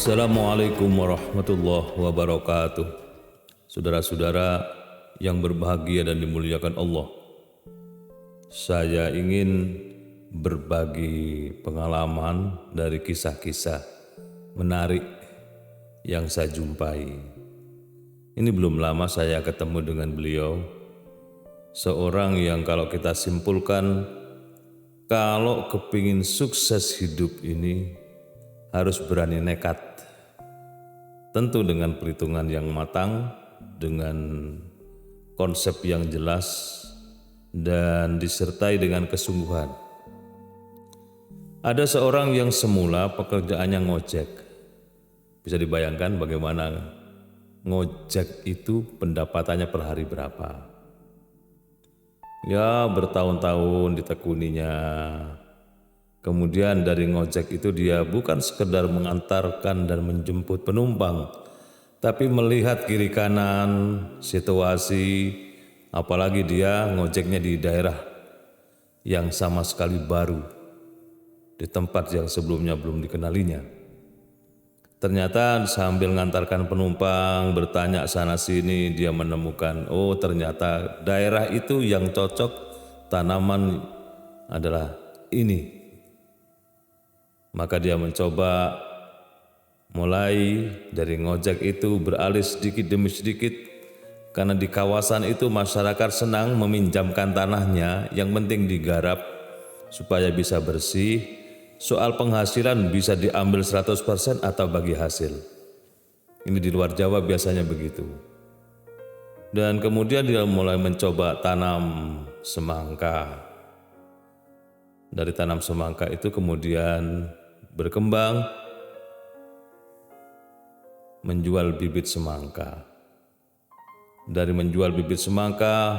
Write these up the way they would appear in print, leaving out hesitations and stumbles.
Assalamualaikum warahmatullahi wabarakatuh. Saudara-saudara yang berbahagia dan dimuliakan Allah, saya ingin berbagi pengalaman dari kisah-kisah menarik yang saya jumpai. Ini belum lama saya ketemu dengan beliau, seorang yang kalau kita simpulkan, kalau kepingin sukses hidup ini harus berani nekat. Tentu dengan perhitungan yang matang, dengan konsep yang jelas, dan disertai dengan kesungguhan. Ada seorang yang semula pekerjaannya ngojek. Bisa dibayangkan bagaimana ngojek itu pendapatannya per hari berapa. Ya, bertahun-tahun ditekuninya. Kemudian dari ngojek itu dia bukan sekedar mengantarkan dan menjemput penumpang, tapi melihat kiri kanan situasi, apalagi dia ngojeknya di daerah yang sama sekali baru, di tempat yang sebelumnya belum dikenalinya. Ternyata sambil mengantarkan penumpang, bertanya sana sini, dia menemukan, oh ternyata daerah itu yang cocok tanaman adalah ini. Maka dia mencoba mulai dari ngojek itu beralih sedikit demi sedikit, karena di kawasan itu masyarakat senang meminjamkan tanahnya, yang penting digarap supaya bisa bersih. Soal penghasilan bisa diambil 100% atau bagi hasil. Ini di luar Jawa biasanya begitu. Dan kemudian dia mulai mencoba tanam semangka. Dari tanam semangka itu kemudian berkembang menjual bibit semangka. Dari menjual bibit semangka,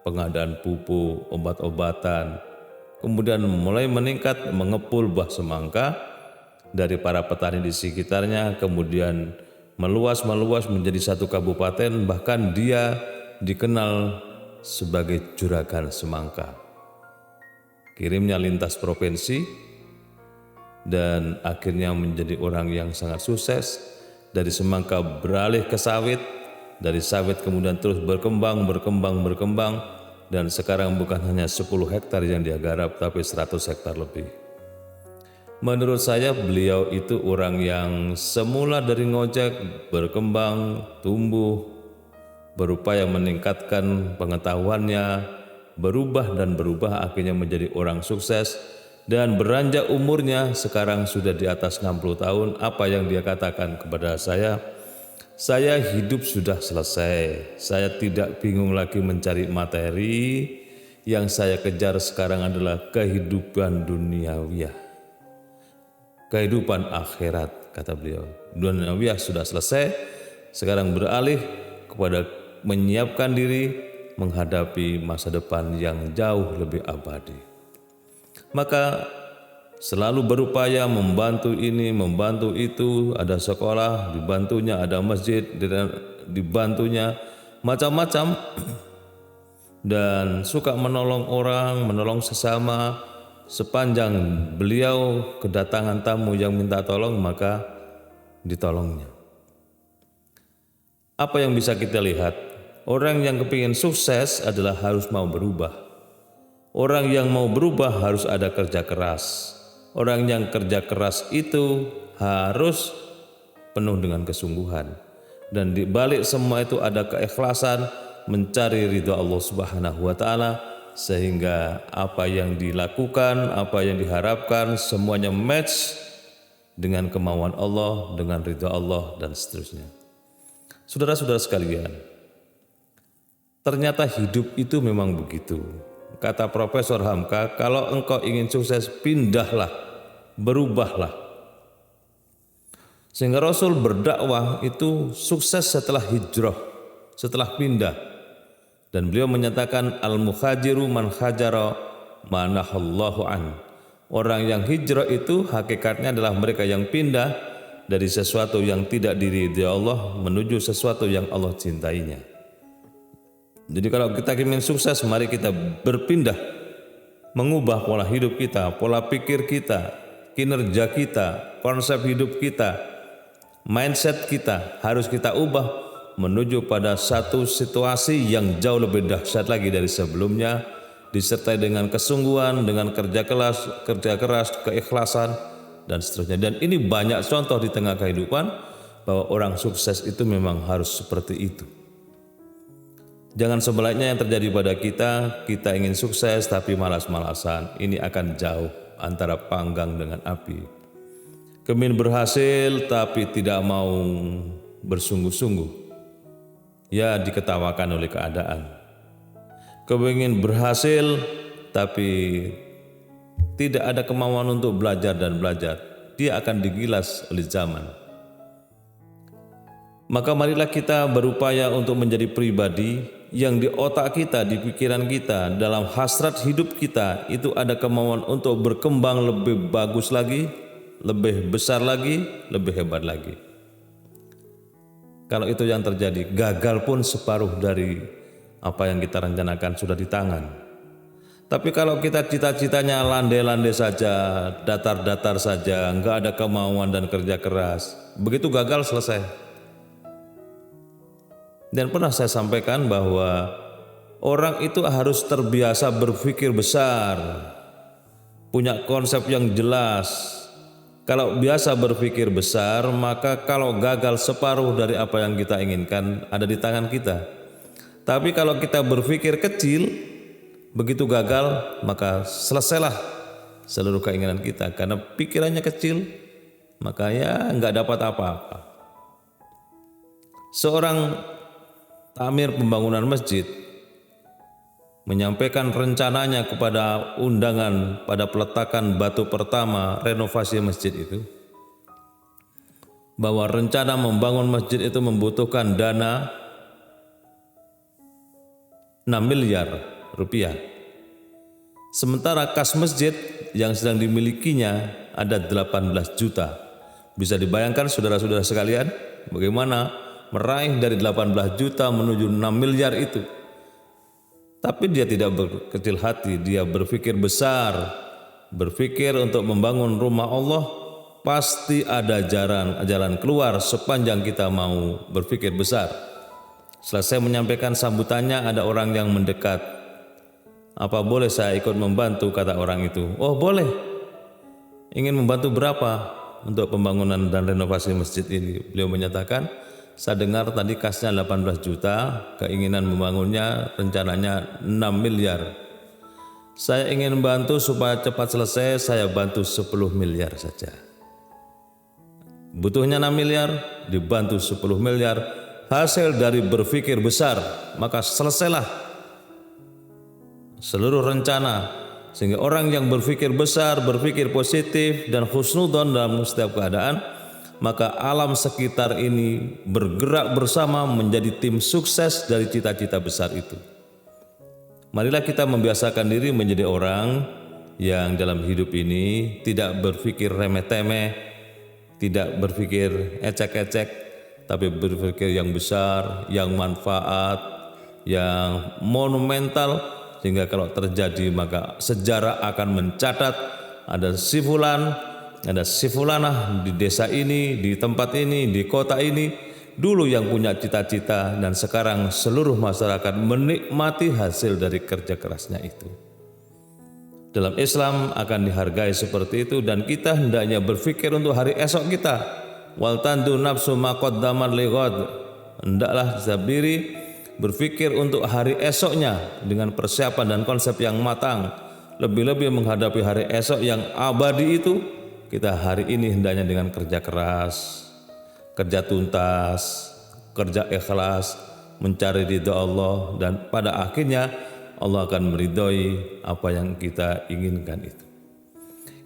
pengadaan pupuk, obat-obatan, kemudian mulai meningkat mengepul buah semangka dari para petani di sekitarnya, kemudian meluas menjadi satu kabupaten, bahkan dia dikenal sebagai juragan semangka. Kirimnya lintas provinsi, dan akhirnya menjadi orang yang sangat sukses. Dari semangka beralih ke sawit, dari sawit kemudian terus berkembang, dan sekarang bukan hanya 10 hektar yang dia garap, tapi 100 hektar lebih. Menurut saya beliau itu orang yang semula dari ngojek berkembang, tumbuh, berupaya meningkatkan pengetahuannya, berubah akhirnya menjadi orang sukses. Dan beranjak umurnya sekarang sudah di atas 60 tahun. Apa yang dia katakan kepada saya hidup sudah selesai. Saya tidak bingung lagi mencari materi. Yang saya kejar sekarang adalah kehidupan duniawiyah, kehidupan akhirat, kata beliau. Duniawiyah sudah selesai, sekarang beralih kepada menyiapkan diri menghadapi masa depan yang jauh lebih abadi. Maka selalu berupaya membantu ini, membantu itu, ada sekolah dibantunya, ada masjid dibantunya, macam-macam. Dan suka menolong orang, menolong sesama. Sepanjang beliau kedatangan tamu yang minta tolong, maka ditolongnya. Apa yang bisa kita lihat? Orang yang kepingin sukses adalah harus mau berubah. Orang yang mau berubah harus ada kerja keras. Orang yang kerja keras itu harus penuh dengan kesungguhan. Dan di balik semua itu ada keikhlasan mencari ridha Allah Subhanahu wa taala, sehingga apa yang dilakukan, apa yang diharapkan semuanya match dengan kemauan Allah, dengan ridha Allah, dan seterusnya. Saudara-saudara sekalian, ternyata hidup itu memang begitu. Kata Profesor Hamka, kalau engkau ingin sukses, pindahlah, berubahlah. Sehingga Rasul berdakwah itu sukses setelah hijrah, setelah pindah. Dan beliau menyatakan, al-muhajiru man hajara manahallahu an. Orang yang hijrah itu hakikatnya adalah mereka yang pindah dari sesuatu yang tidak diridhai Allah menuju sesuatu yang Allah cintainya. Jadi kalau kita ingin sukses, mari kita berpindah, mengubah pola hidup kita, pola pikir kita, kinerja kita, konsep hidup kita, mindset kita harus kita ubah menuju pada satu situasi yang jauh lebih dahsyat lagi dari sebelumnya, disertai dengan kesungguhan, dengan kerja keras, keikhlasan, dan seterusnya. Dan ini banyak contoh di tengah kehidupan bahwa orang sukses itu memang harus seperti itu. Jangan sebaliknya yang terjadi pada kita ingin sukses tapi malas-malasan. Ini akan jauh antara panggang dengan api. Kepingin berhasil tapi tidak mau bersungguh-sungguh, ya diketawakan oleh keadaan. Kepingin berhasil tapi tidak ada kemauan untuk belajar dan belajar, dia akan digilas oleh zaman. Maka marilah kita berupaya untuk menjadi pribadi yang di otak kita, di pikiran kita, dalam hasrat hidup kita itu ada kemauan untuk berkembang lebih bagus lagi, lebih besar lagi, lebih hebat lagi. Kalau itu yang terjadi, gagal pun separuh dari apa yang kita rencanakan sudah di tangan. Tapi kalau kita cita-citanya landai-landai saja, datar-datar saja, enggak ada kemauan dan kerja keras, begitu gagal selesai. Dan pernah saya sampaikan bahwa orang itu harus terbiasa berpikir besar, punya konsep yang jelas. Kalau biasa berpikir besar, maka kalau gagal separuh dari apa yang kita inginkan ada di tangan kita. Tapi kalau kita berpikir kecil, begitu gagal maka selesailah seluruh keinginan kita. Karena pikirannya kecil, maka ya nggak dapat apa-apa. Seorang Amir pembangunan masjid menyampaikan rencananya kepada undangan pada peletakan batu pertama renovasi masjid itu, bahwa rencana membangun masjid itu membutuhkan dana 6 miliar rupiah. Sementara kas masjid yang sedang dimilikinya ada 18 juta. Bisa dibayangkan saudara-saudara sekalian bagaimana meraih dari 18 juta menuju 6 miliar itu. Tapi dia tidak berkecil hati, dia berpikir besar, berpikir untuk membangun rumah Allah. Pasti ada jalan keluar sepanjang kita mau berpikir besar. Selesai menyampaikan sambutannya, ada orang yang mendekat. Apa boleh saya ikut membantu, kata orang itu. Oh boleh. Ingin membantu berapa untuk pembangunan dan renovasi masjid ini? Beliau menyatakan, saya dengar tadi kasnya 18 juta, keinginan membangunnya rencananya 6 miliar. Saya ingin bantu supaya cepat selesai, saya bantu 10 miliar saja. Butuhnya 6 miliar, dibantu 10 miliar, hasil dari berpikir besar, maka selesailah seluruh rencana. Sehingga orang yang berpikir besar, berpikir positif dan husnudzon dalam setiap keadaan, maka alam sekitar ini bergerak bersama menjadi tim sukses dari cita-cita besar itu. Marilah kita membiasakan diri menjadi orang yang dalam hidup ini tidak berpikir remeh-temeh, tidak berpikir ecek-ecek, tapi berpikir yang besar, yang manfaat, yang monumental, sehingga kalau terjadi maka sejarah akan mencatat ada si fulan, ada si fulanah di desa ini, di tempat ini, di kota ini, dulu yang punya cita-cita dan sekarang seluruh masyarakat menikmati hasil dari kerja kerasnya itu. Dalam Islam akan dihargai seperti itu dan kita hendaknya berpikir untuk hari esok kita. Wal tandu nafsu ma qaddamat lighad. Hendaklah setiap diri berpikir untuk hari esoknya dengan persiapan dan konsep yang matang. Lebih-lebih menghadapi hari esok yang abadi itu, kita hari ini hendaknya dengan kerja keras, kerja tuntas, kerja ikhlas, mencari ridha Allah, dan pada akhirnya Allah akan meridhoi apa yang kita inginkan itu.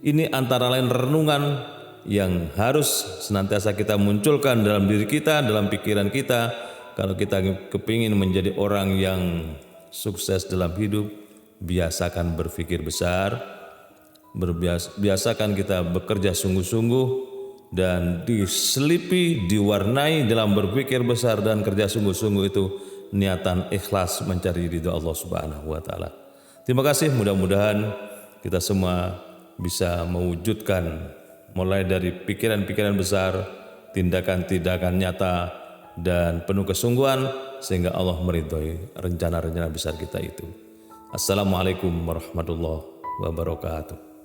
Ini antara lain renungan yang harus senantiasa kita munculkan dalam diri kita, dalam pikiran kita. Kalau kita kepingin menjadi orang yang sukses dalam hidup, biasakan berpikir besar, biasakan kita bekerja sungguh-sungguh dan diselipi, diwarnai dalam berpikir besar dan kerja sungguh-sungguh itu niatan ikhlas mencari ridha Allah Subhanahu wa taala. Terima kasih, mudah-mudahan kita semua bisa mewujudkan mulai dari pikiran-pikiran besar tindakan-tindakan nyata dan penuh kesungguhan sehingga Allah meridhoi rencana-rencana besar kita itu. Assalamualaikum warahmatullahi wabarakatuh.